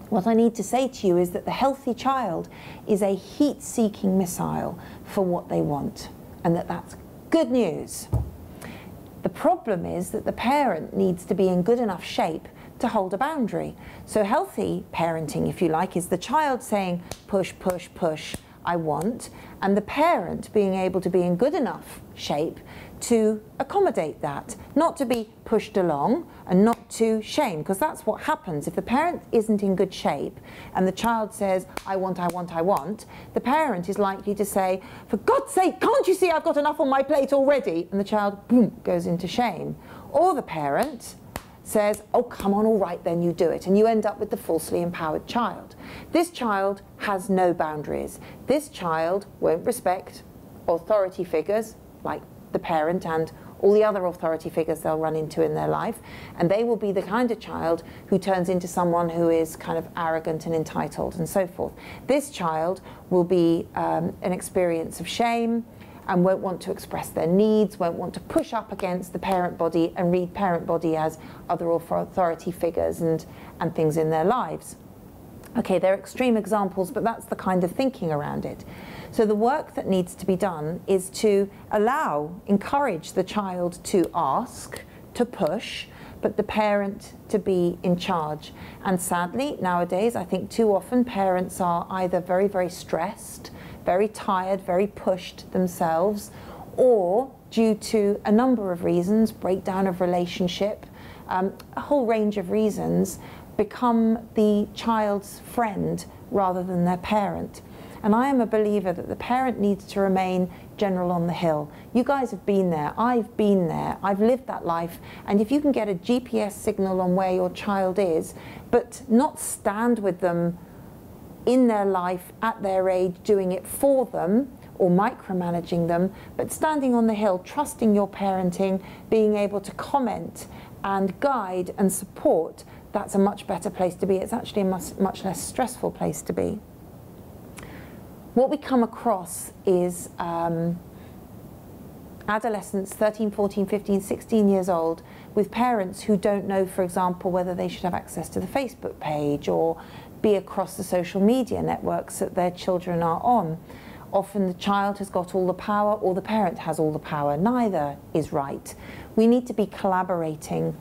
What I need to say to you is that the healthy child is a heat-seeking missile for what they want, and that's good news. The problem is that the parent needs to be in good enough shape to hold a boundary. So healthy parenting, if you like, is the child saying, push, push, push, I want, and the parent being able to be in good enough shape to accommodate that, not to be pushed along and not to shame, because that's what happens. If the parent isn't in good shape and the child says, I want, I want, I want, the parent is likely to say, for God's sake, can't you see I've got enough on my plate already? And the child, boom, goes into shame. Or the parent says, oh, come on, all right, then you do it. And you end up with the falsely empowered child. This child has no boundaries. This child won't respect authority figures like the parent and all the other authority figures they'll run into in their life, and they will be the kind of child who turns into someone who is kind of arrogant and entitled and so forth. This child will be an experience of shame and won't want to express their needs, won't want to push up against the parent body and read parent body as other authority figures and things in their lives. Okay, they're extreme examples, but that's the kind of thinking around it. So the work that needs to be done is to encourage the child to ask, to push, but the parent to be in charge. And sadly, nowadays, I think too often parents are either very, very stressed, very tired, very pushed themselves, or due to a number of reasons, breakdown of relationship, a whole range of reasons, become the child's friend rather than their parent. And I am a believer that the parent needs to remain general on the hill. You guys have been there, I've been there, I've lived that life, and if you can get a GPS signal on where your child is, but not stand with them in their life, at their age, doing it for them, or micromanaging them, but standing on the hill, trusting your parenting, being able to comment and guide and support, that's a much better place to be. It's actually a much less stressful place to be. What we come across is adolescents, 13, 14, 15, 16 years old, with parents who don't know, for example, whether they should have access to the Facebook page or be across the social media networks that their children are on. Often the child has got all the power or the parent has all the power. Neither is right. We need to be collaborating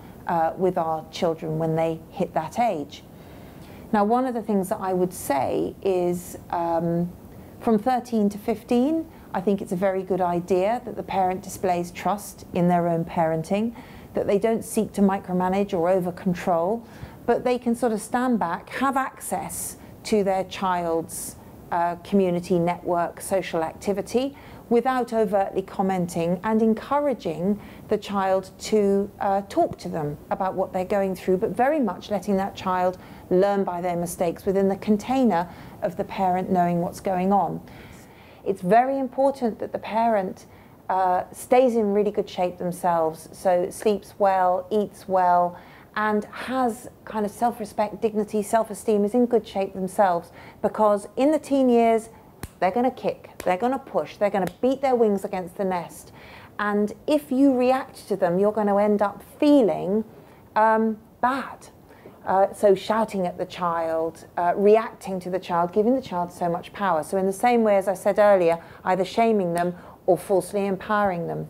with our children when they hit that age. Now, one of the things that I would say is from 13 to 15, I think it's a very good idea that the parent displays trust in their own parenting, that they don't seek to micromanage or over-control, but they can sort of stand back, have access to their child's community network, social activity, without overtly commenting and encouraging the child to talk to them about what they're going through, but very much letting that child learn by their mistakes within the container of the parent knowing what's going on. It's very important that the parent stays in really good shape themselves, so sleeps well, eats well, and has kind of self-respect, dignity, self-esteem, is in good shape themselves, because in the teen years, they're going to kick, they're going to push, they're going to beat their wings against the nest. And if you react to them, you're going to end up feeling bad. So shouting at the child, reacting to the child, giving the child so much power. So in the same way as I said earlier, either shaming them or falsely empowering them.